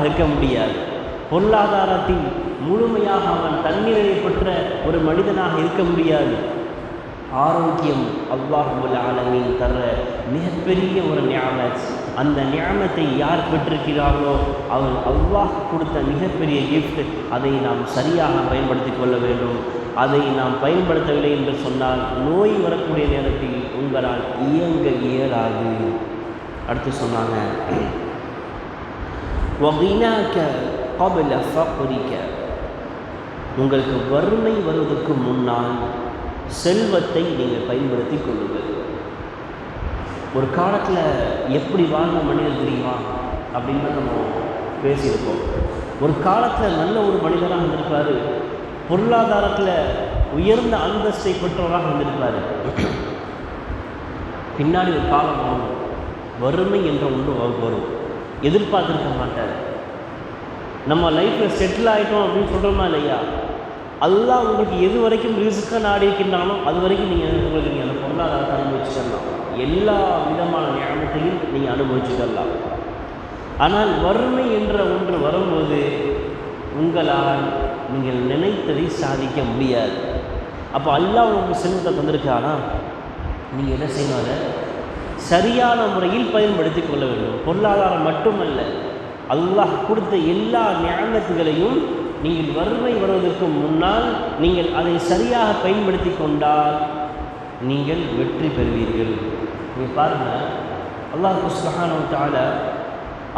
பணக்காரனாக இருக்க முடியாது. பொருளாதாரத்தில் முழுமையாக அவன் தன்னிறைவை பெற்ற ஒரு மனிதனாக இருக்க முடியாது. ஆரோக்கியம் அல்லாஹ் ரப்புல் ஆலமீன் தர மிகப்பெரிய ஒரு நியாமத். அந்த நியாமத்தை யார் பெற்றிருக்கிறார்களோ அவர் அல்லாஹ் கொடுத்த மிகப்பெரிய கிஃப்ட். அதை நாம் சரியாக பயன்படுத்தி கொள்ள வேண்டும். அதை நாம் பயன்படுத்தவில்லை என்று சொன்னால் நோய் வரக்கூடிய நேரத்தில் உங்களால் இயங்க இயலாது. அடுத்து சொன்னாங்க, வகினாக கபல ஃபக்ரிக, உங்களுக்கு வறுமை வருவதற்கு முன்னால் செல்வத்தை நீங்கள் பயன்படுத்தி கொள்ளுங்கள். ஒரு காலத்தில் எப்படி வாழ்ந்த மனிதர் தெரியுமா அப்படின்னு நம்ம பேசியிருக்கோம். ஒரு காலத்தில் நல்ல ஒரு மனிதராக இருந்திருப்பார், பொருளாதாரத்தில் உயர்ந்த அந்தஸ்தை பெற்றவராக இருந்திருப்பார். பின்னாடி ஒரு காலம் வரும், வறுமை என்ற ஒன்று வரும், எதிர்பார்த்துருக்க மாட்டார். நம்ம லைஃப்பில் செட்டில் ஆகிட்டோம் அப்படின்னு சொல்கிறோமா இல்லையா? அல்லாஹ் உங்களுக்கு எது வரைக்கும் ரிஸ்க்காக நாடி இருக்கின்றானோ அது வரைக்கும் நீங்கள் அந்த பொருளாதாரத்தை அனுபவிச்சுக்கலாம். எல்லா விதமான ஞாபகத்தையும் நீங்கள் அனுபவிச்சுக்கலாம். ஆனால் வறுமை என்ற ஒன்று வரும்போது உங்களால் நீங்கள் நினைத்ததை சாதிக்க முடியாது. அப்போ அல்லாஹ் உங்களுக்கு செல்வத்தை தந்திருக்கானா, நீங்கள் என்ன செய்யணும்? அதை சரியான முறையில் பயன்படுத்தி கொள்ள வேண்டும். பொருளாதாரம் மட்டுமல்ல, அல்லாஹ் கொடுத்த எல்லா ஞாபகங்களையும் நீங்கள் வறுமை வருவதற்கு முன்னால் நீங்கள் அதை சரியாக பயன்படுத்தி கொண்டால் நீங்கள் வெற்றி பெறுவீர்கள். நீங்கள் பாருங்கள், அல்லாஹ் சுப்ஹானஹு வ தஆலா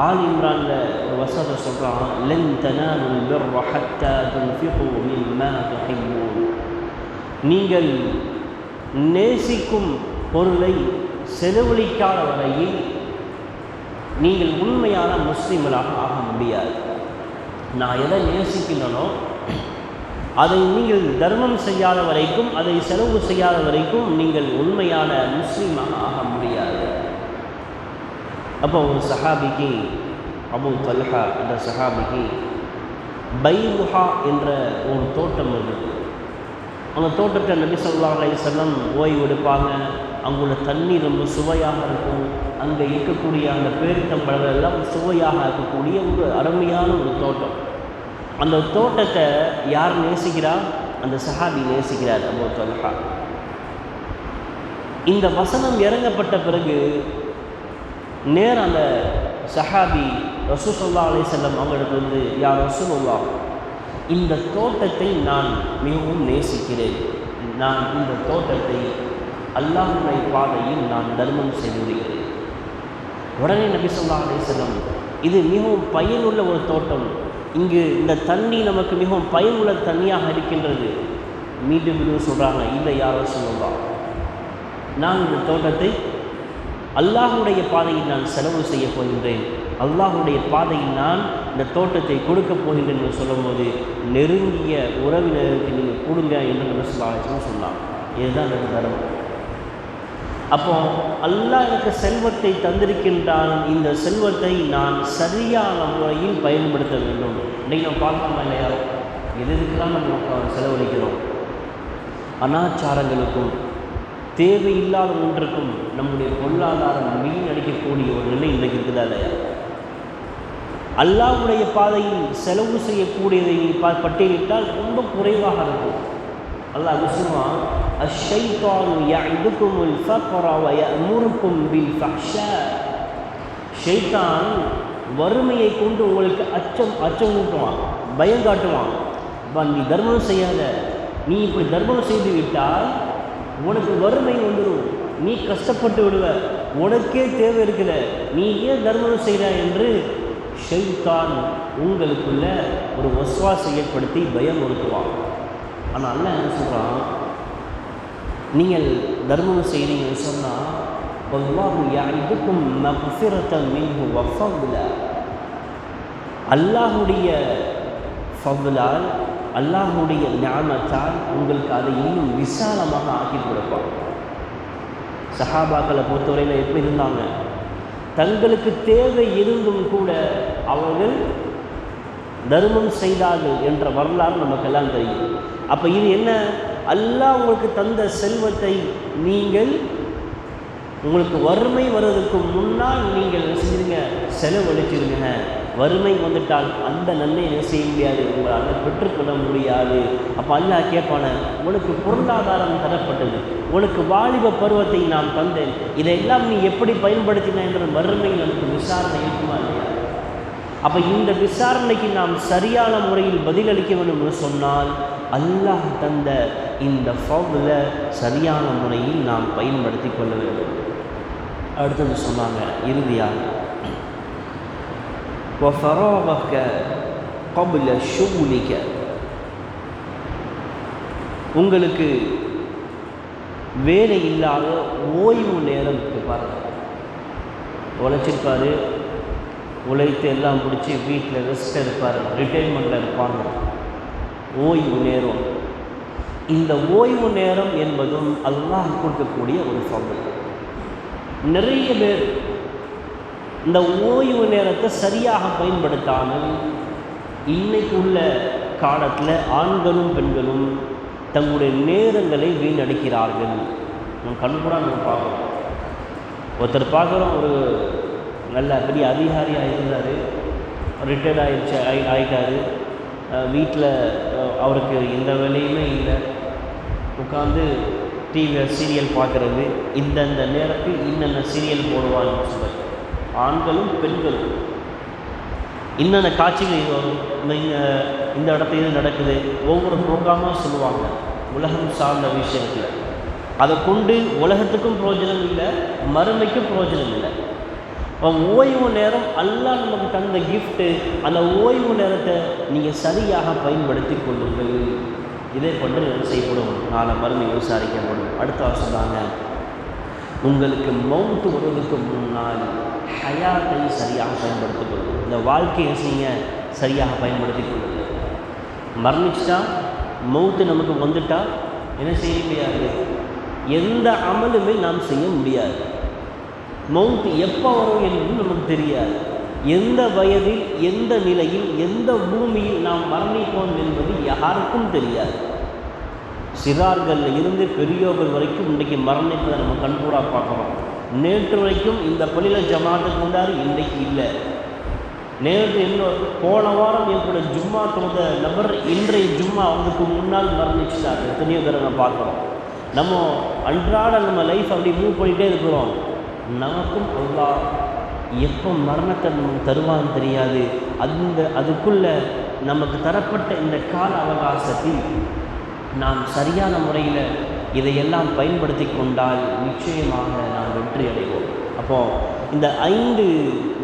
ஆல் இம்ரானில் ஒரு வசனத்தை சொல்கிறான், லன் தனாலுல் பிர்ர ஹத்தா துன்ஃபிகு மிம்மா துஹிப்பூன். நீங்கள் நேசிக்கும் பொருளை செலவழிக்காத வரையில் நீங்கள் உண்மையான முஸ்லிம்களாக ஆக முடியாது. நான் எதை நேசிக்கின்றனோ அதை நீங்கள் தர்மம் செய்யாத வரைக்கும், அதை செலவு செய்யாத வரைக்கும் நீங்கள் உண்மையான முஸ்லீமாக ஆக முடியாது. அப்போ ஒரு சஹாபிக்கு, அபூ தல்ஹா என்ற சஹாபிக்கு பைதுஹா என்ற ஒரு தோட்டம் இருக்குது. அந்த தோட்டத்தை நபி ஸல்லல்லாஹு அலைஹி வஸல்லம் ஓய்வு எடுப்பாங்க. அங்குள்ள தண்ணீர் ரொம்ப சுவையாக இருக்கும். அங்கே இருக்கக்கூடிய அந்த பேரித்தம்பழங்கள் எல்லாம் சுவையாக இருக்கக்கூடிய ஒரு அருமையான ஒரு தோட்டம். அந்த தோட்டத்தை யார் நேசிக்கிறார்? அந்த சஹாபி நேசிக்கிறார், அபூ தல்ஹா. இந்த வசனம் இறங்கப்பட்ட பிறகு நேரம் அந்த சஹாபி ரசூல் ஸல்லல்லாஹு அலைஹி வஸல்லம் அவங்களுக்கு வந்து, யா ரசூலுல்லாஹ், இந்த தோட்டத்தை நான் மிகவும் நேசிக்கிறேன். நான் இந்த தோட்டத்தை அல்லாஹ்வுடைய பாதையில் நான் தர்மம் செய்து வருகிறேன். உடனே நபி ஸல்லல்லாஹு அலைஹி வஸல்லம், இது மிகவும் பயனுள்ள ஒரு தோட்டம், இங்கு இந்த தண்ணி நமக்கு மிகவும் பயனுள்ள தண்ணியாக இருக்கின்றது. மீண்டும் மீண்டும் சொல்கிறாங்க, இல்லை யா ரசூலுல்லாஹ், நான் இந்த தோட்டத்தை அல்லாஹ்வுடைய பாதையில் நான் செலவு செய்ய போகின்றேன், அல்லாஹ்வுடைய பாதையில் நான் இந்த தோட்டத்தை கொடுக்க போகின்றேன் என்று சொல்லும்போது, நெருங்கிய உறவினருக்கு நீங்கள் கொடுங்க என்று நபி ஸல்லல்லாஹு அலைஹி வஸல்லம் சொன்னாங்க. இதுதான் எனக்கு தர்மம். அப்போ அல்லாஹ் எனக்கு செல்வத்தை தந்திருக்கின்றான், இந்த செல்வத்தை நான் சரியான முறையில் பயன்படுத்த வேண்டும். இன்றைக்கி நம்ம பார்க்கலாமா இல்லையா? எதுக்கெல்லாம் நம்ம செலவழிக்கிறோம்? அனாச்சாரங்களுக்கும் தேவையில்லாத ஒன்றுக்கும் நம்முடைய பொருளாதாரம் வீணடிக்கக்கூடிய ஒரு நிலை இன்றைக்கு இருக்குதா இல்லையா? அல்லாஹ்வுடைய பாதையில் செலவு செய்யக்கூடியதை பட்டியலிட்டால் ரொம்ப குறைவாக இருக்கும். அல்லாஹ் சொல்லுவான், அஷ்ஷைத்தானு யஇதுகுமுல் ஃபக்ர வ யஅமுருக்கும் பில் ஃபஹ்ஷா. ஷைத்தான் வறுமையை கொண்டு உங்களுக்கு அச்சம் ஊட்டுவான், பயம் காட்டுவான். நீ தர்மம் செய்யாத, நீ இப்படி தர்மம் செய்து விட்டால் உனக்கு வறுமை வந்துடும், நீ கஷ்டப்பட்டு விடுவ, உனக்கே தேவை இருக்கிற, நீ ஏன் தர்மம் செய்கிறாய் என்று ஷைத்தான் உங்களுக்குள்ள ஒரு வஸ்வாசை ஏற்படுத்தி பயம் ஒடுக்குவான். ஆனால் அல்லாஹ் என்ன சொல்கிறான், நீங்கள் தர்மம் செய்கிறீங்கன்னு சொன்னால், வல்லாஹு யஇதுக்கும் மக்ஃபிரத்தன் மின்ஹு வ ஃபضلا. அல்லாஹ்வுடைய ஃபضலால், அல்லாஹ்வுடைய நிஅமத்தால் உங்களுக்கு அதை இன்னும் விசாலமாக ஆக்கி கொடுப்பான். சஹாபாக்களை பொறுத்தவரையில் எப்படி இருந்தாங்க? தங்களுக்கு தேவை இருந்தும் கூட அவர்கள் தர்மம் செய்தார்கள் என்ற வரலாறு நமக்கெல்லாம் தெரியும். அப்போ இது என்ன? அல்லாஹ் உங்களுக்கு தந்த செல்வத்தை நீங்கள் உங்களுக்கு வறுமை வருவதற்கு முன்னால் நீங்கள் செஞ்சுருங்க, செலவழிச்சிருங்க. வறுமை வந்துட்டால் அந்த நன்மை என்ன செய்ய முடியாது, உங்களால் பெற்றுக்கொள்ள முடியாது. அப்போ அல்லாஹ் கேட்பான, உனக்கு பொருளாதாரம் தரப்பட்டது, உனக்கு வாலிப பருவத்தை நான் தந்தேன், இதையெல்லாம் நீ எப்படி பயன்படுத்தின என்ற மறுமையில் நமக்கு விசாரணை இருக்குமா இல்லையா? அப்போ இந்த விசாரணைக்கு நாம் சரியான முறையில் பதிலளிக்க வேண்டும் என்று சொன்னால் அல்லாஹ் தந்த இந்த ஃபضல சரியான முறையில் நாம் பயன்படுத்தி கொள்ள வேண்டும். அடுத்தது சொன்னாங்க இறுதியாக, وَفَرَاغَكَ قَبْلَ شُغْلِكَ, உங்களுக்கு வேலை இல்லாத ஓய்வு நேரம் பாருங்கள். உழைச்சிருப்பார், உழைத்து எல்லாம் முடித்து வீட்டில் ரெஸ்ட் இருப்பார், ரிட்டைர்மெண்ட்டில் இருப்பாங்க. ஓய்வு நேரம், இந்த ஓய்வு நேரம் என்பதும் அல்லாஹ் கொடுக்கக்கூடிய ஒரு ஃபضல். நிறைய பேர் இந்த ஓய்வு நேரத்தை சரியாக பயன்படுத்தாமல் இன்னைக்கு உள்ள காலத்தில் ஆண்களும் பெண்களும் தங்களுடைய நேரங்களை வீணடிக்கிறார்கள். நம்ம கண்கூட நம்ம பார்க்குறோம். ஒருத்தர் பார்க்குறோம், ஒரு நல்ல பெரிய அதிகாரியாக இருந்தார், ரிட்டையர்ட் ஆகிட்டார். வீட்டில் அவருக்கு எந்த வேலையுமே இல்லை, உட்காந்து டிவியில் சீரியல் பார்க்குறது, இந்தந்த நேரத்தில் இன்னென்ன சீரியல் போடுவான்னு சொல்லுவார். ஆண்களும் பெண்களும் இன்னென்ன காட்சிகள் இது வரும், இந்த இடத்துல இது நடக்குது, ஒவ்வொரு ப்ரோக்ராமாக சொல்லுவாங்க உலகம் சார்ந்த விஷயத்தில். அதை கொண்டு உலகத்துக்கும் பிரயோஜனம் இல்லை, மறுமைக்கும் பிரயோஜனம் இல்லை. ஓய்வு நேரம் அல்லாஹ் நமக்கு தந்த கிஃப்ட்டு, அந்த ஓய்வு நேரத்தை நீங்கள் சரியாக பயன்படுத்தி கொள்ளுங்கள். இதே கொண்டு செய்யப்படும், நாளை மறுமை விசாரிக்கப்படும். அடுத்த சொன்னாங்க, உங்களுக்கு மௌத்து வருவதற்கு முன்னால் ஹயாத்தை சரியாக பயன்படுத்திக் கொள்ளுங்கள். இந்த வாழ்க்கையை செய்ய சரியாக பயன்படுத்தி கொள்ளுங்கள். மரணிச்சிட்டா மௌத்து நமக்கு வந்துட்டால் என்ன செய்ய முடியாது, எந்த அமலுமே நாம் செய்ய முடியாது. மௌத்து எப்போ வரும் என்பது நமக்கு தெரியாது. எந்த வயதில், எந்த நிலையில், எந்த பூமியில் நாம் மரணிப்போம் என்பது யாருக்கும் தெரியாது. சிறார்களில் இருந்து பெரியோர்கள் வரைக்கும் இன்றைக்கு மரணிப்பதை நம்ம கண்கூடாக பார்க்குறோம். நேற்று வரைக்கும் இந்த பள்ளியில் ஜமாத்துக்கு வந்தார், இன்றைக்கு இல்லை. நேற்று போன வாரம் எங்களோட ஜும்மா தொழுத நபர் இன்றைய ஜும்மா அவங்களுக்கு முன்னால் மரணிச்சிட்டார். எத்தனையோ பேர் நம்ம பார்க்குறோம். நம்ம அன்றாட நம்ம லைஃப் அப்படி மூவ் பண்ணிகிட்டே இருக்கிறோம். நமக்கும் அல்லாஹ் எப்போ மரணத்தை நமக்கு தருவான்னு தெரியாது. அதுக்குள்ளே நமக்கு தரப்பட்ட இந்த கால அவகாசத்தில் நாம் சரியான முறையில் இதையெல்லாம் பயன்படுத்தி கொண்டால் நிச்சயமாக நாம் வெற்றி அடைவோம். அப்போது இந்த 5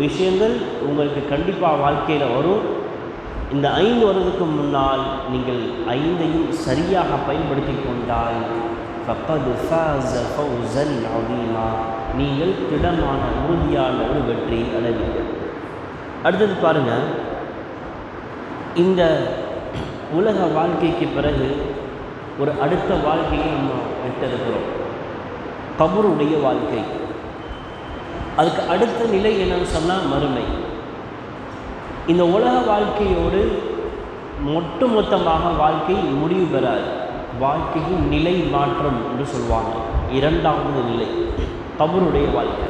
விஷயங்கள் உங்களுக்கு கண்டிப்பாக வாழ்க்கையில் வரும். இந்த 5 வருடத்துக்கு முன்னால் நீங்கள் 5ஐயும் சரியாக பயன்படுத்தி கொண்டால் ஃபக்கத் ஃபாஸ ஃபௌஸன் அஸீமா, நீங்கள் திடமான உறுதியான ஒரு வெற்றி அடைவீர்கள். அடுத்தது பாருங்கள், இந்த உலக வாழ்க்கைக்கு பிறகு ஒரு அடுத்த வாழ்க்கையை நம்ம விட்டிருக்கிறோம், கபருடைய வாழ்க்கை. அதுக்கு அடுத்த நிலை என்னன்னு சொன்னால் மறுமை. இந்த உலக வாழ்க்கையோடு ஒட்டுமொத்தமாக வாழ்க்கை முடிவு பெறாது. வாழ்க்கையின் நிலை மாற்றம் என்று சொல்லுவாங்க. 2வது நிலை கபருடைய வாழ்க்கை.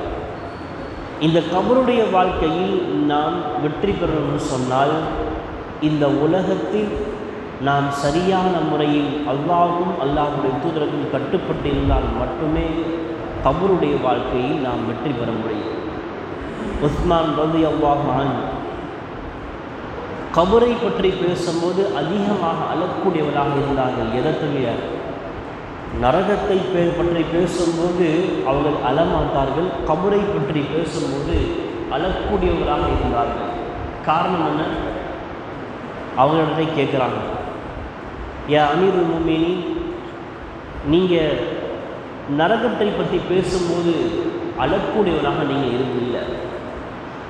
இந்த கபருடைய வாழ்க்கையில் நாம் வெற்றி பெறணும்னு சொன்னால் இந்த உலகத்தில் நாம் சரியான முறையில் அல்லாஹ்வும் அல்லாஹ்வுடைய தூதருக்கும் கட்டுப்பட்டு இருந்தால் மட்டுமே கபருடைய வாழ்க்கையில் நாம் வெற்றி பெற முடியும். உஸ்மான் ரலியல்லாஹு அன்ஹு கபரை பற்றி பேசும்போது அதிகமாக அழக்கூடியவராக இருந்தார்கள். எதற்குமே நரகத்தை பற்றி பேசும்போது அவர்கள் அழமாட்டார்கள், கபரை பற்றி பேசும்போது அழக்கூடியவராக இருந்தார்கள். காரணம் என்ன? அவர்களிடத்தை கேட்குறாங்க, யா அமீருல் முஃமினீன், நீங்கள் நரகத்தை பற்றி பேசும்போது அழக்கூடியவராக நீங்கள் இருந்தில்லை,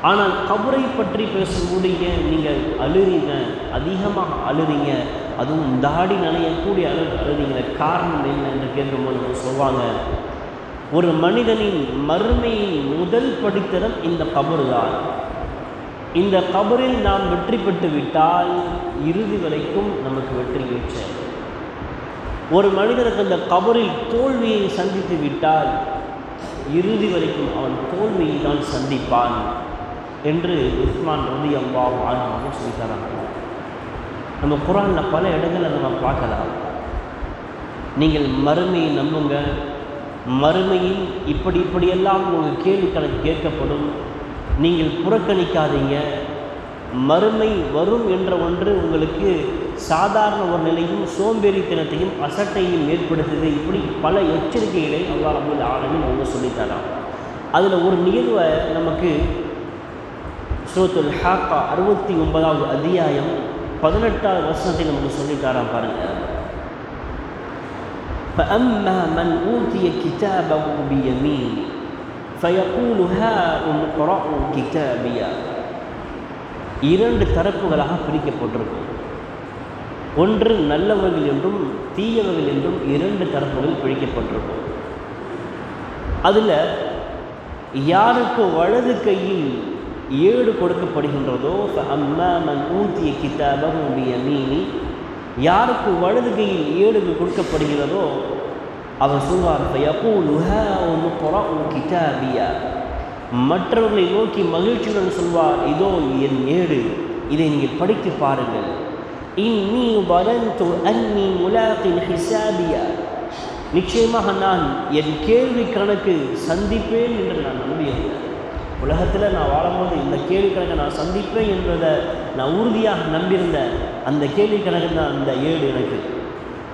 ஆனால் கபரை பற்றி பேசும்போது ஏன் நீங்கள் அழுறீங்க, அதிகமாக அழுறீங்க, அதுவும் தாடி நனையக்கூடிய அழுறீங்க, காரணம் என்ன என்று கேட்கும்போது சொல்லுவாங்க, ஒரு மனிதனின் மறுமையின் முதல் படித்தரம் இந்த கபரு தான். இந்த கபரில் நாம் வெற்றி பெற்று விட்டால் இறுதி வரைக்கும் நமக்கு வெற்றி நிச்சயம். ஒரு மனிதனுக்கு அந்த கபரில் தோல்வியை சந்தித்து விட்டால் இறுதி வரைக்கும் அவன் தோல்வியை தான் சந்திப்பான். என்று உஸ்மான் ரலியல்லாஹு அன்ஹு சொல்லித்தராங்க. நம்ம குர்ஆனில் பல இடங்களில் நம்ம பார்க்கலாம். நீங்கள் மறுமையை நம்புங்க, மறுமையில் இப்படியெல்லாம் உங்கள் கேள்வி கணக்கு கேட்கப்படும், நீங்கள் புறக்கணிக்காதீங்க, மறுமை வரும் என்ற ஒன்று உங்களுக்கு சாதாரண ஒரு நிலையும் சோம்பேறித்தனத்தையும் அசட்டையும் ஏற்படுத்துது. இப்படி பல எச்சரிக்கைகளை அல்லாஹ் ரப்பல் ஆலமீன் அவங்க சொல்லித்தரான். அதில் ஒரு நிகழ்வை நமக்கு சூரத்துல் ஹாக்கா 69வது அத்தியாயம் 18வது வசனத்தை நமக்கு சொல்லித்தாரான் பாருங்கள். فَأَمَّا مَنْ أُوتِيَ كِتَابَهُ بِيَمِينِهِ فَيَقُولُ هَاؤُمُ اقْرَءُوا كِتَابِيَهْ. இரண்டு தரப்புகளாக பிரிக்கப்பட்டிருக்கும். ஒன்று நல்லவர்கள் என்றும் தீயவர்கள் என்றும் இரண்டு தரப்புகள் பிரிக்கப்பட்டிருக்கும். அதில் யாருக்கு வலது கையில் ஏடு கொடுக்கப்படுகின்றதோ فَأَمَّا مَنْ أُوتِيَ كِتَابَهُ بِيَمِينِهِ, யாருக்கு வலது கையில் ஏடுகள் கொடுக்கப்படுகிறதோ அவர் சொல்வார் فَيَقُولُ هَاؤُمُ اقْرَءُوا كِتَابِيَهْ. மற்றவர்களை நோக்கி மகிழ்ச்சியுடன் சொல்வார், இதோ என் ஏடு, இதை நீங்கள் படித்து பாருங்கள். இன்னி ظننت أني ملاق حسابيا, நிச்சயமாக நான் என் கேள்வி கணக்கு சந்திப்பேன் என்று நான் நம்பியிருந்தேன். உலகத்தில் நான் வாழும்போது இந்த கேள்வி கணக்கை நான் சந்திப்பேன் என்றதை நான் உறுதியாக நம்பியிருந்தேன். அந்த கேள்வி கணக்கு தான் அந்த ஏடு எனக்கு.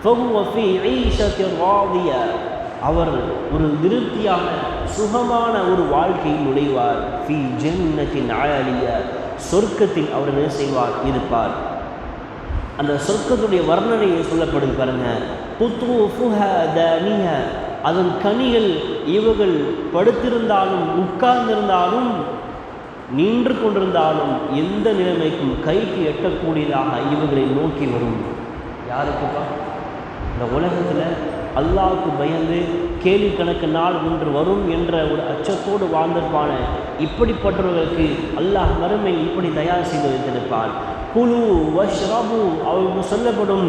فهو في عيشة راضية, அவர் ஒரு திருப்தியான சுகமான ஒரு வாழ்க்கையில் நுழைவார். ஃபி ஜன்னத்தின் ஆலிய, சொர்க்கத்தில் அவர் என்ன செய்வார், இருப்பார். அந்த சொர்க்கத்துடைய வர்ணனையை சொல்லப்படுது பாருங்க. குத்தூஃபுஹா தானிய, அதன் கனிகள் இவர்கள் படுத்திருந்தாலும் உட்கார்ந்திருந்தாலும் நின்று கொண்டிருந்தாலும் எந்த நிலைமைக்கும் கைக்கு எட்டக்கூடியதாக இவர்களை நோக்கி வரும். யாருக்குப்பா? இந்த உலகத்தில் அல்லாஹ்வுக்கு பயந்து கேள்வி கணக்கு நாள் ஒன்று வரும் என்ற ஒரு அச்சத்தோடு வாழ்ந்திருப்பான இப்படிப்பட்டவர்களுக்கு அல்லாஹ் மறுமை இப்படி தயார் செய்து வைத்திருப்பான். குலு வஷ்ரபு, அவர்களுக்கு சொல்லப்படும்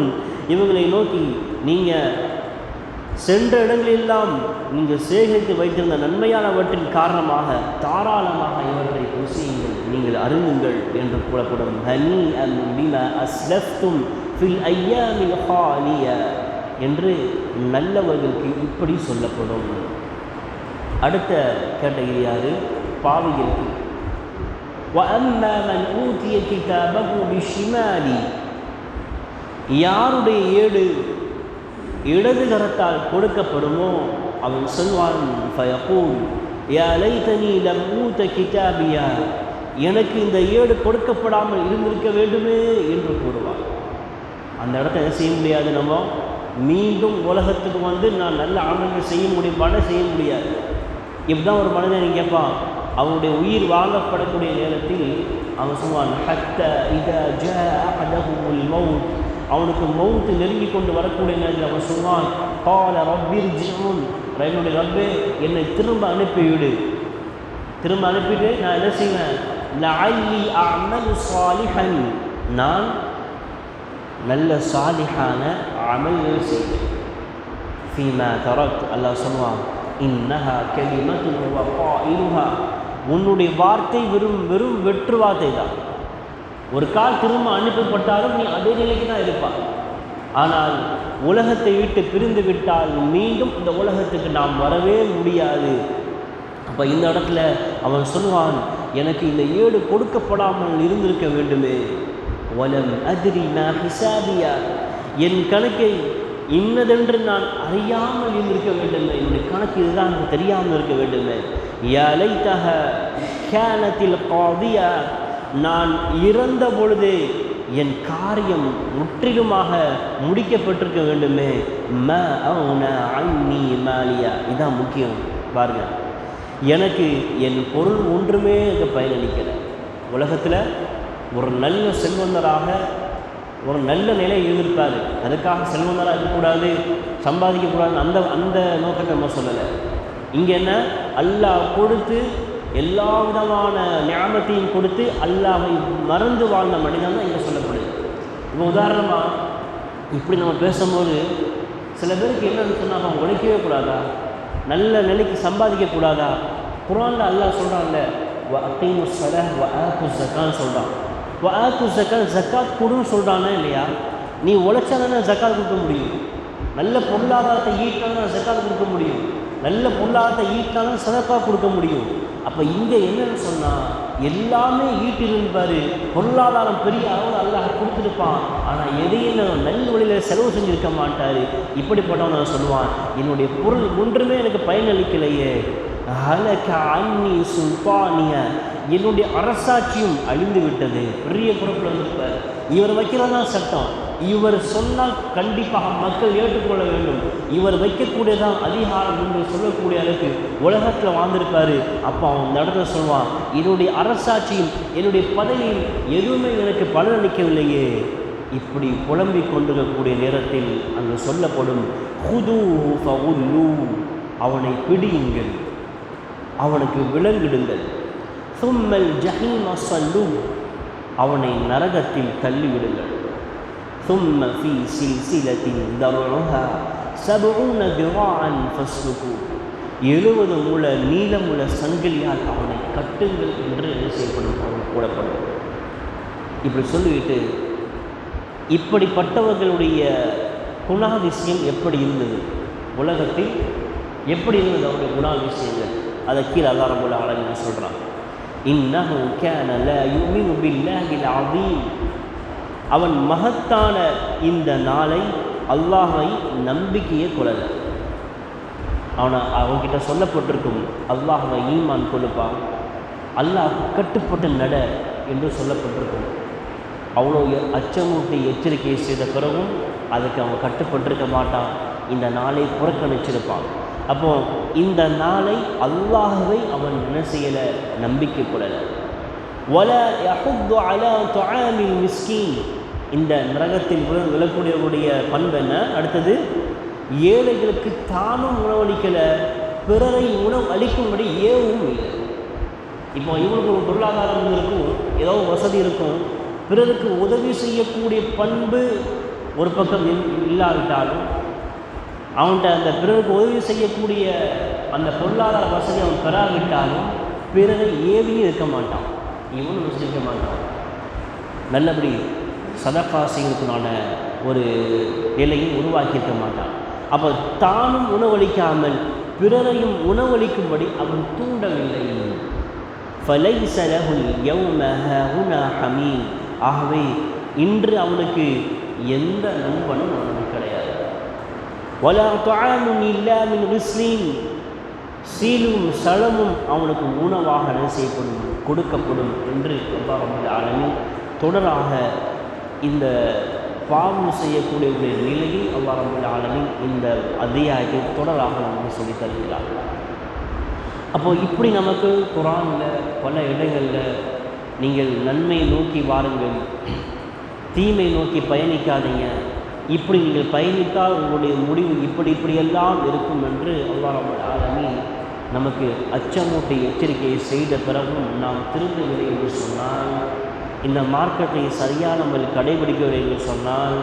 இவங்களை நோக்கி நீங்கள் சென்ற இடங்களெல்லாம் நீங்கள் சேகரித்து வைத்திருந்த நன்மையானவற்றின் காரணமாக தாராளமாக இவர்களை ருசியுங்கள், நீங்கள் அருங்குங்கள் என்று கூறப்படும். ஹனீஅன் பிமா அஸ்லஃப்தும் ஃபில் ஐயாமில் ஹாலிய என்று நல்லவர்களுக்கு இப்படி சொல்லப்படும். அடுத்த கேட்டகரி யாரு? பாவிகளுக்கு. وَأَمَّا مَنْ أُوتِيَ كِتَابَهُ بِالشِّمَالِ, யாருடைய ஏடு இடது கரத்தால் கொடுக்கப்படுமோ அவன் சொல்வான் فَيَقُولُ يَا لَيْتَنِي لَمْ أُوتَ كِتَابِيَهْ, எனக்கு இந்த ஏடு கொடுக்கப்படாமல் இருந்திருக்க வேண்டுமே என்று கூறுவான். அந்த இடத்த என்ன செய்ய முடியாது, நம்ம மீண்டும் உலகத்துக்கு வந்து நான் நல்ல அமல்கள் செய்ய முடியுமான்னு செய்ய முடியாது. இப்படிதான் ஒரு மனிதன் கேட்பான். அவனுடைய உயிர் வாங்கப்படக்கூடிய நேரத்தில் அவன் சொல்வான் ஹத்தா இதா ஜாஅ அஹதஹுல் மௌத், அவனுக்கு மௌத்து நெருங்கி கொண்டு வரக்கூடிய நேரத்தில் அவன் சொல்வான் கால ரப்பிர்ஜிஊன், என்னுடைய ரப்பே என்னை திரும்ப அனுப்பிவிடு. திரும்ப அனுப்பிட்டு நான் என்ன செய்வேன், லஅல்லி அஅமலு ஸாலிஹன், நான் நல்ல சாலிஹான அமல்கள் செய்வேன். ஃபீமா தரக்த், அல்லாஹ் சொல்வான் இன்னஹா கலிமத்துன் வ காயிலுஹா, உன்னுடைய வார்த்தை வெறும் வெற்று வார்த்தை தான். ஒரு கால் திரும்ப அனுப்பப்பட்டாலும் நீ அதே நிலைக்கு தான் இருப்பாய். ஆனால் உலகத்தை விட்டு பிரிந்து விட்டால் மீண்டும் இந்த உலகத்துக்கு நாம் வரவே முடியாது. அப்போ இந்த இடத்துல அவன் சொல்வான், எனக்கு இந்த ஏடு கொடுக்கப்படாமல் இருந்திருக்க வேண்டுமே. வலம் அத்ரி மா ஹிசாபியா, என் கணக்கை இன்னதென்று நான் அறியாமல் இருந்திருக்க வேண்டுமே, என்னுடைய கணக்கு இதுதான் எனக்கு தெரியாமல் இருக்க வேண்டுமே. யா லைதஹ கானத்தில் காதியா, நான் இறந்த பொழுது என் காரியம் முற்றிலுமாக முடிக்கப்பட்டிருக்க வேண்டுமே. ம அவுனா அன்னி மாலியா, இதுதான் முக்கியம் பாருங்க. எனக்கு என் பொருள் ஒன்றுமே எனக்கு பயனளிக்கலை. உலகத்தில் ஒரு நல்ல செல்வந்தராக ஒரு நல்ல நிலை இருந்திருப்பார். அதுக்காக செல்வந்தராக இருக்கக்கூடாது, சம்பாதிக்கக்கூடாது, அந்த நோக்கத்தை நம்ம சொல்லலை. இங்கே என்ன, அல்லாஹ் கொடுத்து எல்லா விதமான ஞாபகத்தையும் கொடுத்து அல்லாஹை மறந்து வாழ்ந்த மனிதன் தான் இங்கே சொல்லப்படுது. இப்போ உதாரணமாக இப்படி நம்ம பேசும்போது சில பேருக்கு என்னன்னு சொன்னால் அவங்க உழைக்கவே கூடாதா, நல்ல நிலைக்கு சம்பாதிக்கக்கூடாதா? குர்ஆனில் அல்லாஹ் சொல்கிறாங்க வஅகீமுஸ் ஸலாஹ் வஆத்துஸ் ஸகாத் சொல்கிறான். வஆத்துஸ் ஸகாத் ஜக்காத் கொடுன்னு சொல்கிறானே இல்லையா? நீ உழைச்சா தானே ஜக்காத் கொடுக்க முடியும். நல்ல பொருளாதாரத்தை ஈட்டாலும் ஜக்காத் கொடுக்க முடியும். நல்ல பொருளாதாரத்தை ஈட்டாலும் சதக்கா கொடுக்க முடியும். அப்போ இங்கே என்னன்னு சொன்னால் எல்லாமே ஈட்டிருப்பார், பொருளாதாரம் பெரிய அளவில் அல்லாஹ் கொடுத்துருப்பான். ஆனால் எதையும் நல்ல வழியில் செலவு செஞ்சுருக்க மாட்டார். இப்படிப்பட்டவன் சொல்லுவான், என்னுடைய பொருள் ஒன்றுமே எனக்கு பயனளிக்கலையே, ஹலக அன்னி சுல்தானிய, என்னுடைய அரசாட்சியும் அழிந்து விட்டது. பெரிய பொறுப்பில் இருந்திருப்பார். இவர் வைக்கிறதான் சட்டம், இவர் சொன்னால் கண்டிப்பாக மக்கள் ஏற்றுக்கொள்ள வேண்டும், இவர் வைக்கக்கூடியதான் அதிகாரம் என்று சொல்லக்கூடிய அளவுக்கு உலகத்தில் வாழ்ந்திருக்காரு. அப்போ அவன் நடந்த சொல்வான், என்னுடைய அரசாட்சியும் என்னுடைய பதவியும் எதுவுமே எனக்கு பலனளிக்கவில்லையே. இப்படி புலம்பிக் கொண்டிருக்கக்கூடிய நேரத்தில் அங்கு சொல்லப்படும், ஹுதூஹு ஃபகுல்லூ, அவனை பிடியுங்கள், அவனுக்கு விலங்கிடுங்கள், சும்மல் ஜஹீம ஸல்லூ, அவனை நரகத்தில் தள்ளிவிடுங்கள், ثم في سلسلة ذرعها 70 ذراعا فاسلكوه, 70 முழ நீளமுள்ள சங்கிலியால் அவனை கட்டுங்கள் என்று செய்யப்படும், அவன் கூடப்படும். இப்படி சொல்லிவிட்டு இப்படிப்பட்டவர்களுடைய குணாதிசயம் எப்படி இருந்தது, உலகத்தில் எப்படி இருந்தது அவருடைய குணாதிசயங்கள், அதை கீழே அல்லாஹ் ரப்பல் ஆலமீன் சொல்கிறான். இன்னஹு கான லா யுமினு பில்லாஹில் அஸீம், அவன் மகத்தான இந்த நாளை அல்லாஹை நம்பிக்கையே கொள்ளலை. அவன்கிட்ட சொல்லப்பட்டிருக்கும் அல்லாஹை ஈமான் கொள்ளுப்பான், அல்லாஹ் கட்டுப்பட்டு நட என்று சொல்லப்பட்டிருக்கும். அவ்வளோ அச்சமூட்டி எச்சரிக்கை செய்த பிறகும் அதுக்கு அவன் கட்டுப்பட்டிருக்க மாட்டான், இந்த நாளை புறக்கணிச்சிருப்பான். அப்போ இந்த நாளை அல்லாஹவை அவன் என்ன செய்யலை, நம்பிக்கை கொள்ளலை. وَلَا يَحُضُّ عَلَى طَعَامِ الْمِسْكِينِ, இந்த நரகத்தில் விழக்கூடியவருடைய பண்பு என்ன? அடுத்தது, ஏழைகளுக்கு தானும் உணவளிக்கலை, பிறரை உணவு அளிக்கும்படி ஏவும் இல்லை. இப்போ இவனுக்கு ஒரு பொருளாதாரம் இருக்கும், ஏதோ வசதி இருக்கும், பிறருக்கு உதவி செய்யக்கூடிய பண்பு ஒரு பக்கம் இல்லாவிட்டாலும், அவன்கிட்ட அந்த பிறருக்கு உதவி செய்யக்கூடிய அந்த பொருளாதார வசதி அவன் பெறாவிட்டாலும் பிறரை ஏவியும் இருக்க மாட்டான், இவனும் யோசிக்க மாட்டான், நல்லபடி சதகா செய்வதற்கான ஒரு நிலையை உருவாக்கியிருக்க மாட்டான். அப்போ தானும் உணவளிக்காமல் பிறரையும் உணவளிக்கும்படி அவன் தூண்டவில்லை. ஃபலைஸ லஹுல் யௌம ஹாஹுனா ஹமீம், ஆகவே இன்று அவனுக்கு எந்த நண்பனும் அவனுக்கு கிடையாது. வலா துஆமுன் இல்லா மின் கிஸ்லீன், சீலும் சளமும் அவனுக்கு உணவாக செய்யப்படும், கொடுக்கப்படும் என்று அல்லாஹ் ரப்பல் ஆலமீன் தொடராக இந்த பாவம் செய்யக்கூடிய நிலையில் அல்லாஹ் ரப்பல் ஆலமீன் இந்த அத்தியாயத்தை தொடராக நமக்கு சொல்லித் தருகிறார். அப்போது இப்படி நமக்கு குர்ஆனில் பல இடங்களில் நீங்கள் நன்மை நோக்கி வாருங்கள், தீமை நோக்கி பயணிக்காதீங்க, இப்படி நீங்கள் பயணித்தால் உங்களுடைய முடிவு இப்படியெல்லாம் இருக்கும் என்று அல்லாஹ் ரப்பல் ஆலமீன் நமக்கு அச்சமூட்டி எச்சரிக்கையை செய்த பிறகும் நாம் திரும்பவில்லை என்று சொன்னால், இந்த மார்க்கத்தை சரியாக நம்ம கடைபிடிக்கவில்லை என்று சொன்னால்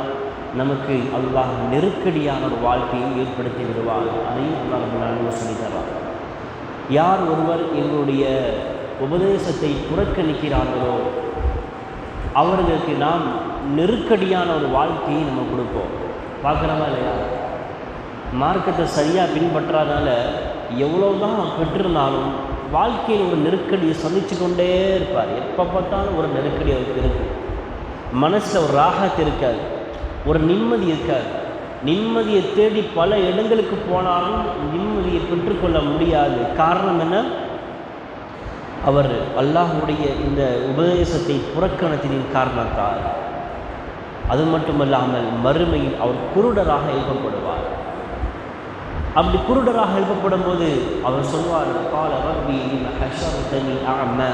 நமக்கு அல்லாஹ் நெருக்கடியான ஒரு வாழ்க்கையை ஏற்படுத்தி விடுவார். அதையும் அல்லாஹ் ரப்பல் ஆலமீன் சொல்லி தருவார். யார் ஒருவர் எங்களுடைய உபதேசத்தை புறக்கணிக்கிறார்களோ அவர்களுக்கு நாம் நெருக்கடியான ஒரு வாழ்க்கையை நம்ம கொடுப்போம். பார்க்குறவா இல்லையா? மார்க்கத்தை சரியாக பின்பற்றாதனால எவ்வளோதான் பெற்றிருந்தாலும் வாழ்க்கையில் ஒரு நெருக்கடியை சந்திச்சு கொண்டே இருப்பார். எப்போ பார்த்தாலும் ஒரு நெருக்கடி அவருக்கு இருக்கும். மனசில் ஒரு ராகத் இருக்காது, ஒரு நிம்மதி இருக்காது. நிம்மதியை தேடி பல இடங்களுக்கு போனாலும் நிம்மதியை பெற்றுக்கொள்ள முடியாது. காரணம் என்ன? அவர் அல்லாஹ்வுடைய இந்த உபதேசத்தை புறக்கணித்ததின் காரணத்தால். அது மட்டுமல்லாமல் மறுமையில் அவர் குருடராக எழுப்பப்படுவார். அப்படி குருடராக எழுப்பப்படும் போது அவர் சொல்வார், கால ரப்பி லிம ஹஷர்தனி அஅமா,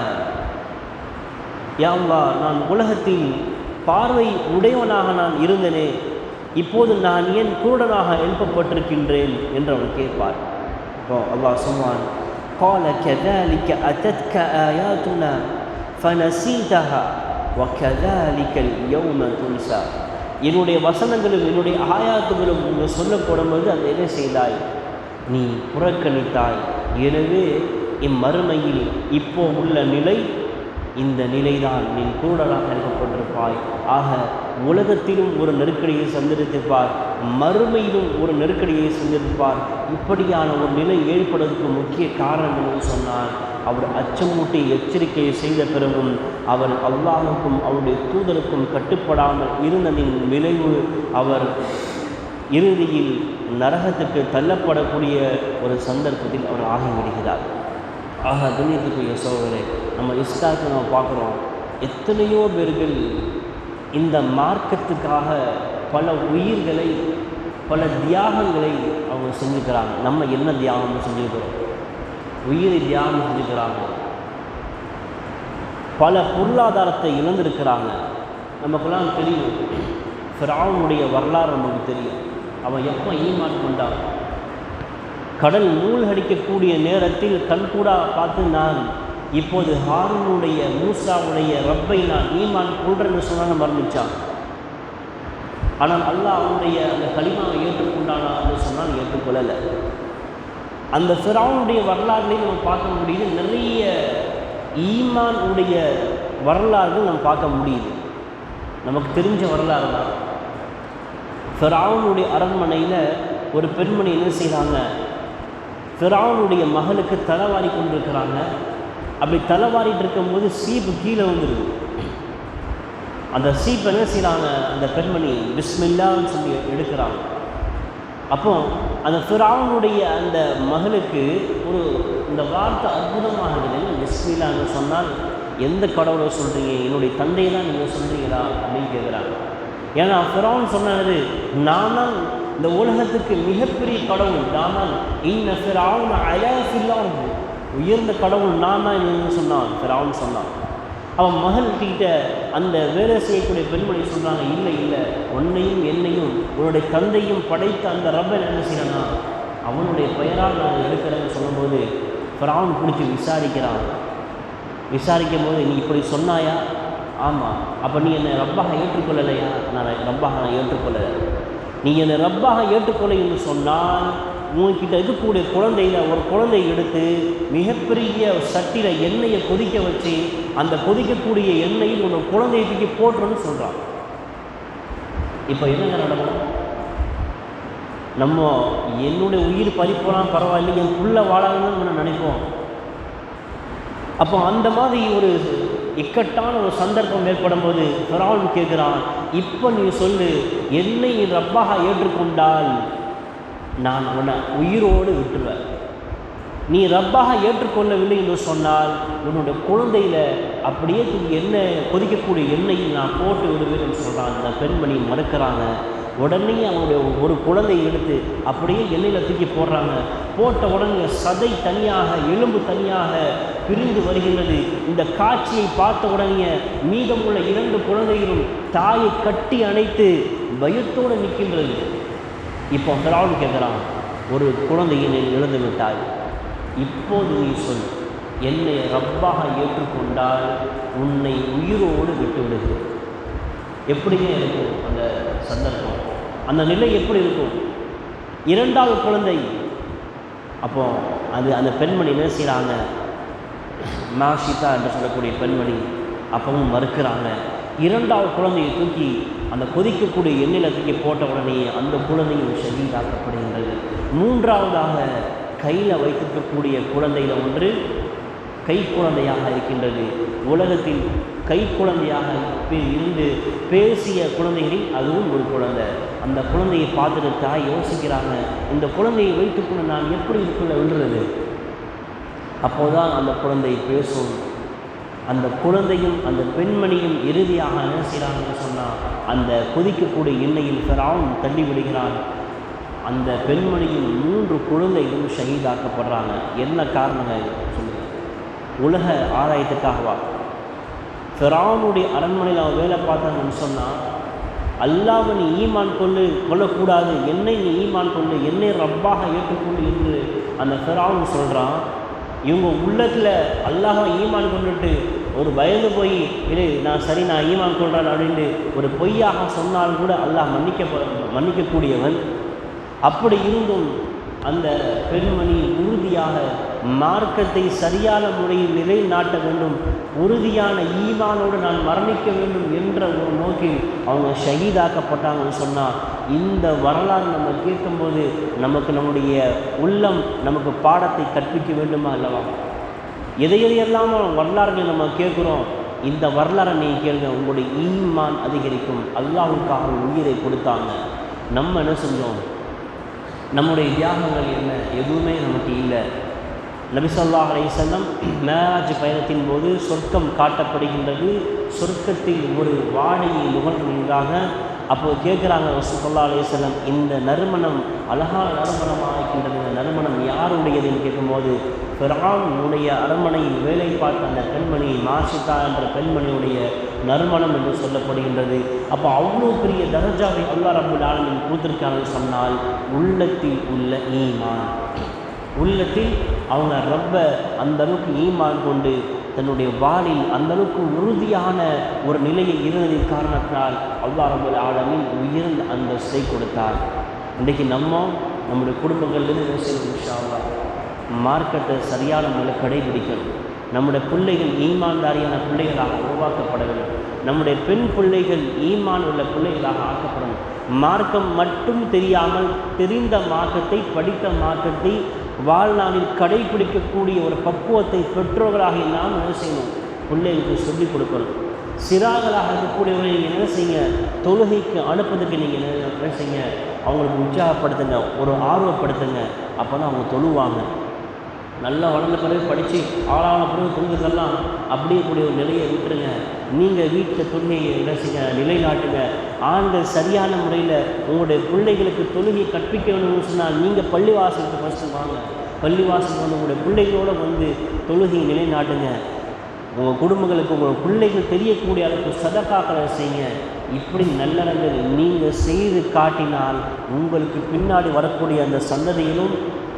யா அல்லாஹ், நான் உலகத்தில் பார்வை உடையவனாக நான் இருந்தனே, இப்போது நான் ஏன் குருடனாக எழுப்பப்பட்டிருக்கின்றேன் என்று அவன் கேட்பார். அப்போ அல்லாஹ் சொல்வான், قال كذلك أتتك آياتنا فنسيتها وكذلك اليوم تنسى, என்னுடைய வசனங்களும் என்னுடைய ஆயாத்துகளும் நீங்கள் சொல்லப்படும்போது அந்த என்ன செய்தாய், நீ புறக்கணித்தாய், எனவே இம்மறுமையில் இப்போ உள்ள நிலை இந்த நிலைதான், நீ கூடலாக இருக்கப்பட்டிருப்பாய். ஆக உலகத்திலும் ஒரு நெருக்கடியை சந்தித்திருப்பார், மறுமையிலும் ஒரு நெருக்கடியை சந்தித்திருப்பார். இப்படியான ஒரு நிலை ஏற்படுவதற்கு முக்கிய காரணம் என்று சொன்னார், அவர் அச்சமூட்டி எச்சரிக்கையை செய்த பிறகும் அவர் அல்லாஹுக்கும் அவருடைய தூதருக்கும் கட்டுப்படாமல் இருந்ததின் விளைவு அவர் இறுதியில் நரகத்துக்கு தள்ளப்படக்கூடிய ஒரு சந்தர்ப்பத்தில் அவர் ஆகிவிடுகிறார். ஆக துனியத்துக்குரிய சோதனை நம்ம இஸ்லாத்தை நம்ம பார்க்குறோம், எத்தனையோ பேர்கள் இந்த மார்க்கத்துக்காக பல உயிர்களை பல தியாகங்களை அவங்க செஞ்சுக்கிறாங்க. நம்ம என்ன தியாகம் செஞ்சுக்கிறோம்? உயிரை தியாகம் செஞ்சுக்கிறாங்க, பல பொருளாதாரத்தை இழந்திருக்கிறாங்க. நமக்கெல்லாம் தெரியும், ஃபிரௌனுடைய வரலாறு நமக்கு தெரியும். அவன் எப்போ ஈமான் கொண்டான்? கடல் மூழ்கடிக்கக்கூடிய நேரத்தில் கண்கூடா பார்த்து நான் இப்போது ஹாரூனுடைய மூசாவுடைய ரப்பை நான் ஈமான் கொள்றேன்னு சொன்னாங்க, மறந்துச்சான். ஆனால் அல்லாஹ் அவனுடைய அந்த கலிமாவை ஏற்றுக்கொண்டானா என்று சொன்னால் ஏற்றுக்கொள்ளலை. அந்த ஃபிரௌனுடைய வரலாறுலையும் நம்ம பார்க்க முடியுது, நிறைய ஈமான் உடைய வரலாறுகள் நம்ம பார்க்க முடியுது. நமக்கு தெரிஞ்ச வரலாறு தான். ஃபிரௌனுடைய அரண்மனையில் ஒரு பெண்மணி என்ன செய்கிறாங்க, ஃபிரௌனுடைய மகளுக்கு தலைவாரி கொண்டிருக்கிறாங்க. அப்படி தலைவாரிட்டு இருக்கும்போது சீப்பு கீழே வந்துடுது. அந்த சீப்பை என்ன செய்கிறாங்க, அந்த பெண்மணி பிஸ்மில்லான்னு சொல்லி எடுக்கிறாங்க. அப்போ அந்த ஃபிரௌனுடைய அந்த மகளுக்கு ஒரு இந்த வார்த்தை அற்புதமாக இருக்குது. பிஸ்மில்லான்னு சொன்னால் எந்த கடவுளை சொல்கிறீங்க? என்னுடைய தந்தையை தான் நீங்கள் சொல்கிறீங்களா அப்படின்னு கேட்குறாங்க. ஏன்னா ஃபிரௌன் சொன்னது, நான் தான் இந்த உலகத்துக்கு மிகப்பெரிய கடவுள், நான் தான் இன்ன ஃபிரௌன அலா ஃபில் அர்த், உயர்ந்த கடவுள் நான் தான் என்னன்னு சொன்னான் ஃபிரௌன் சொன்னான். அவன் மகள்கிட்ட அந்த வேலை செய்யக்கூடிய பெண்மணி சொல்கிறாங்க, இல்லை இல்லை, உன்னையும் என்னையும் உன்னுடைய தந்தையும் படைத்த அந்த ரப்பன் என்ன செய்யறான்னா அவனுடைய பெயரால் நான் எடுக்கிறேன்னு சொல்லும்போது ஃபிரௌன் பிடிச்சி விசாரிக்கும் போது, நீ இப்படி சொன்னாயா? ஆமாம். அப்போ நீ என்னை ரப்பாக ஏற்றுக்கொள்ளலையா? நான் ரப்பாக நான் ஏற்றுக்கொள்ளலை. நீ என்னை ரப்பாக ஏற்றுக்கொள்ளைன்னு சொன்னால் உங்ககிட்ட இருக்கக்கூடிய குழந்தையில் ஒரு குழந்தையை எடுத்து மிகப்பெரிய சட்டியில் எண்ணெயை கொதிக்க வச்சு அந்த கொதிக்கக்கூடிய எண்ணெயில் உன்னோட குழந்தையை தூக்கி போட்டுருன்னு சொல்கிறான். இப்போ என்னங்க நடக்கும்? நம்ம என்னுடைய உயிர் பறிப்போலாம் பரவாயில்லை, என் புள்ள வாழாதுன்னு நம்ம நினைப்போம். அப்போ அந்த மாதிரி ஒரு இக்கட்டான ஒரு சந்தர்ப்பம் ஏற்படும் போது ஃபிரௌன் கேட்குறான், இப்போ நீ சொல்லு, என்னை ரப்பாக ஏற்றுக்கொண்டால் நான் உன்னை உயிரோடு விட்டுருவேன். நீ ரப்பாக ஏற்றுக்கொள்ளவில்லை என்று சொன்னால் உன்னுடைய குழந்தையில் அப்படியே எண்ணெய் கொதிக்கக்கூடிய எண்ணெயில் நான் போட்டு விடுவேன் என்று சொல்கிறான். அந்த பெண்மணி மறுக்கிறாங்க. உடனே அவனுடைய ஒரு குழந்தையை எடுத்து அப்படியே எண்ணெயில் தூக்கி போடுறாங்க. போட்ட உடனே சதை தனியாக எலும்பு தனியாக பிரிந்து வருகின்றது. இந்த காட்சியை பார்த்த உடனே மீதமுள்ள 2 குழந்தைகளும் தாயை கட்டி அணைத்து பயத்தோடு நிற்கின்றது. இப்போ ஃபிரௌன் கேட்குறான், ஒரு குழந்தையை நீ இழந்து விட்டாய், இப்போது நீ சொல், என்னை ரப்பாக ஏற்றுக்கொண்டால் உன்னை உயிரோடு விட்டு விடுகிறேன். எப்படிங்க இருக்கும் அந்த சந்தர்ப்பம்? அந்த நிலை எப்படி இருக்கும்? 2வது குழந்தை. அப்போ அந்த பெண்மணி என்ன செய்கிறாங்க, மாஷிதா என்று சொல்லக்கூடிய பெண்மணி அப்பவும் மறுக்கிறாங்க. 2வது குழந்தையை தூக்கி அந்த கொதிக்கக்கூடிய எண்ணெயில் தூக்கி போட்ட உடனே அந்த குழந்தையும் ஷஹீதாக்கப்படுகின்றது. 3வதாக கையில் வைத்திருக்கக்கூடிய குழந்தையில் ஒன்று கை குழந்தையாக இருக்கின்றது. உலகத்தில் கை குழந்தையாக இருந்து பேசிய குழந்தைகளில் அதுவும் ஒரு குழந்தை. அந்த குழந்தையை பார்த்துட்டு தாய் யோசிக்கிறாங்க, இந்த குழந்தையை வைத்துக்கொண்டு நான் எப்படி இதுக்குள்ள விழுறது? அப்போதான் அந்த குழந்தை பேசும். அந்த குழந்தையும் அந்த பெண்மணியும் இறுதியாக என்ன செய்கிறாங்கன்னு சொன்னால் அந்த கொதிக்கக்கூடிய எண்ணெயில் ஃபிரௌன் தள்ளி விடுகிறான். அந்த பெண்மணியும் 3 குழந்தைகளும் ஷஹீதாக்கப்படுறாங்க. என்ன காரணங்கள் சொல்லுங்கள்? உலக ஆதாயத்துக்காகவா? ஃபிரௌனுடைய அரண்மனையில் அவன் வேலை பார்த்தாங்கன்னு சொன்னால், அல்லாஹ்வை நீ ஈமான் கொள்ளக்கூடாது, என்னை நீ ஈமான் கொள்ளு, என்னை ரப்பாக ஏற்றுக்கொண்டு என்று அந்த ஃபிரௌன் சொல்கிறான். இவங்க உள்ளத்தில் அல்லாஹ்வை ஈமான் கொண்டுட்டு ஒரு பயந்து போய், இல்லை நான் ஈமான் கொள்கிறேன் அப்படின்ட்டு ஒரு பொய்யாக சொன்னால் கூட அல்லாஹ் மன்னிக்கக்கூடியவன். அப்படி இருந்தும் அந்த பெண்மணி உறுதியாக மார்க்கத்தை சரியான முறையில் நிலைநாட்ட வேண்டும், உறுதியான ஈமானோடு நான் மரணிக்க வேண்டும் என்ற ஒரு நோக்கில் அவங்க ஷஹீதாக்கப்பட்டாங்கன்னு சொன்னால், இந்த வரலாறு நம்ம கேட்கும்போது நமக்கு நம்முடைய உள்ளம் நமக்கு பாடத்தை கற்பிக்க வேண்டுமா அல்லவா? எதையெல்லாம் வரலாறுகளை நம்ம கேட்குறோம், இந்த வரலாறை நீங்கள் கேளுங்க, உங்களுடைய ஈமான் அதிகரிக்கும். அல்லாஹ்வுக்காக உயிரை கொடுத்தாங்க. நம்ம என்ன செஞ்சோம்? நம்முடைய தியாகங்கள் என்ன? எதுவுமே நமக்கு இல்லை. நபி ஸல்லல்லாஹு அலைஹி வஸல்லம் மேராஜ் பயணத்தின் போது சொர்க்கம் காட்டப்படுகின்றது. சொர்க்கத்தில் ஒரு வாடையை நுகர்கின்றாங்க. அப்போது கேட்குறாங்க ரசூலுல்லாஹி அலைஹி வஸல்லம், இந்த நறுமணம் அழகான நறுமணமாக இருக்கின்றது, இந்த நறுமணம் யாருடையதுன்னு கேட்கும்போது, ஃபிர்அவுனுடைய அரண்மனையில் வேலை பார்த்த அந்த பெண்மணி மாஷிதா என்ற பெண்மணியுடைய நறுமணம் என்று சொல்லப்படுகின்றது. அப்போ அவ்வளோ பெரிய தரஜாவை அல்லாஹ் ரப்புல் ஆலமீன் கொடுத்திருக்காங்கன்னு சொன்னால், உள்ளத்தில் உள்ள ஈமான், உள்ளத்தில் அவங்க ரப்ப அந்தளவுக்கு ஈமான் கொண்டு தன்னுடைய வாளில் அந்தளவுக்கு உறுதியான ஒரு நிலையில் இருந்ததின் காரணத்தினால் அல்லாஹ் ரப்புல் ஆலமீன் உயர்ந்த அந்தஸ்தை கொடுத்தார். இன்றைக்கு நம்முடைய குடும்பங்கள்லேருந்து செய்யணும். இன்ஷா அல்லாஹ் மார்க்கத்தை சரியான முறையில் கடைபிடிக்கணும். நம்முடைய பிள்ளைகள் ஈமான்தாரியான பிள்ளைகளாக உருவாக்கப்பட வேண்டும். நம்முடைய பெண் பிள்ளைகள் ஈமான் உள்ள பிள்ளைகளாக ஆக்கப்படணும். மார்க்கம் மட்டும் தெரியாமல் தெரிந்த மார்க்கத்தை, படித்த மார்க்கத்தை வாழ்நாளில் கடைபிடிக்கக்கூடிய ஒரு பக்குவத்தை பெற்றோர்களாக நாம் என்ன செய்யணும்? பிள்ளைகளுக்கு சொல்லிக் கொடுக்கணும். சிறார்களாக இருக்கக்கூடியவர்களை நீங்கள் என்ன செய்யுங்க? தொழுகைக்கு அனுப்புறதுக்கு நீங்கள் என்ன செய்யுங்க? அவங்களுக்கு உற்சாகப்படுத்துங்க, ஒரு ஆர்வப்படுத்துங்க. அப்போ தான் அவங்க தொழுவாங்க. நல்லா வளர்ந்த பிறகு படித்து ஆளான பிறகு தொழுகிறதெல்லாம் அப்படியே கூடிய ஒரு நிலையை விட்டுருங்க. நீங்கள் வீட்டில் தொழுகையை என்ன செய்யுங்க? நிலைநாட்டுங்க. ஆண்கள் சரியான முறையில் உங்களுடைய பிள்ளைகளுக்கு தொழுகை கற்பிக்க வேணும்னு சொன்னால் நீங்கள் பள்ளிவாசலுக்கு ஃபஸ்ட்டு வாங்க. பள்ளிவாசலுக்கு வந்து உங்களுடைய பிள்ளைகளோடு வந்து தொழுகையை நிலைநாட்டுங்க. உங்கள் குடும்பங்களுக்கு உங்கள் பிள்ளைகள் தெரியக்கூடிய அளவுக்கு சதகாக்களை செய்யுங்க. இப்படி நல்லறங்கள் நீங்கள் செய்து காட்டினால் உங்களுக்கு பின்னாடி வரக்கூடிய அந்த சந்ததியிலும்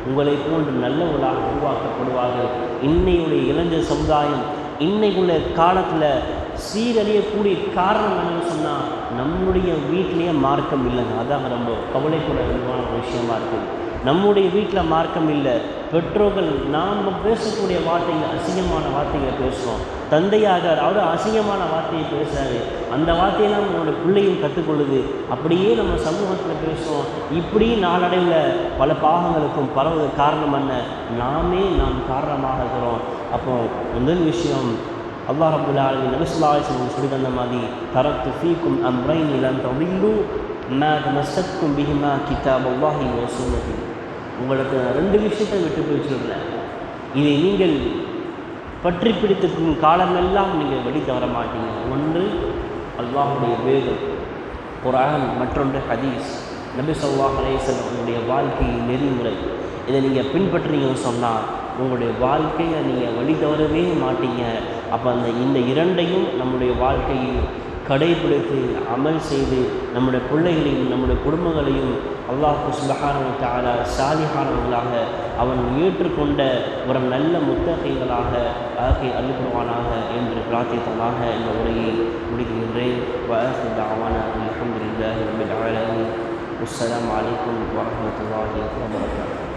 உங்களை போன்று நல்லவர்களாக உருவாக்கப்படுவார்கள். இன்னையுடைய இளைஞர் சமுதாயம் இன்னைக்குள்ள காலத்தில் சீரழியக்கூடிய காரணம் என்னன்னு சொன்னால், நம்முடைய வீட்டிலேயே மார்க்கம் இல்லைங்க. அதான் ரொம்ப கவலைக்குரிய விஷயமா இருக்குது. நம்முடைய வீட்டில் மார்க்கம் இல்லை. பெற்றோர்கள் நாம் பேசக்கூடிய வார்த்தைகள் அசிங்கமான வார்த்தைகளை பேசுகிறோம். தந்தையாக அவர் அசிங்கமான வார்த்தையை பேசுகிறாரு. அந்த வார்த்தையெல்லாம் நம்மளோட பிள்ளையும் கற்றுக்கொள்ளுது. அப்படியே நம்ம சமூகத்தில் பேசுகிறோம். இப்படி நாளடைவில் பல பாகங்களுக்கும் பரவுவது காரணம் என்ன? நாம் காரணமாக இருக்கிறோம். அப்போது முதல் விஷயம், அல்லாஹ் ரப்புல் ஆலமீன் நபி ஸல்லல்லாஹு அலைஹி வஸல்லம் சொல்லி தந்த மாதிரி, தரக்து ஃபீக்கும் அம்ரைனி லன் ததில்லு மா தமஸ்ஸக்தும் பிஹிமா கிதாபல்லாஹி வ சுன்னதி. உங்களுக்கு 2 விஷயத்தை விட்டு போய் சொல்கிறேன். இதை நீங்கள் பற்றி பிடித்திருக்கும் காலமெல்லாம் நீங்கள் வழி தவற மாட்டீங்க. ஒன்று அல்லாஹுடைய வேதம் குர்ஆன், மற்றொன்று ஹதீஸ், நபி ஸல்லல்லாஹு அலைஹி வஸல்லம் வாழ்க்கை நெறிமுறை. இதை நீங்கள் பின்பற்றிங்கன்னு சொன்னால் உங்களுடைய வாழ்க்கையை நீங்கள் வழி தவறவே மாட்டீங்க. அப்போ இந்த 2ஐயும் நம்முடைய வாழ்க்கையில் கடைபிடித்து அமல் செய்து நம்முடைய பிள்ளைகளையும் நம்முடைய குடும்பங்களையும் அல்லாஹ் சுப்ஹானஹு வ தஆலா சாலிஹானவர்களாக அவன் ஏற்றுக்கொண்ட ஒரு நல்ல முத்தகைகளாக ஆக்கி அருள்புரிவானாக என்று பிரார்த்தித்தவனாக இந்த உரையை முடிக்கின்றேன். வஆஹிரு தஅவானா அல்ஹம்துலில்லாஹி ரப்பில் ஆலமீன். அஸ்ஸலாமு அலைக்கும் வரஹ்மத்துல்லாஹி வபரகாத்துஹு.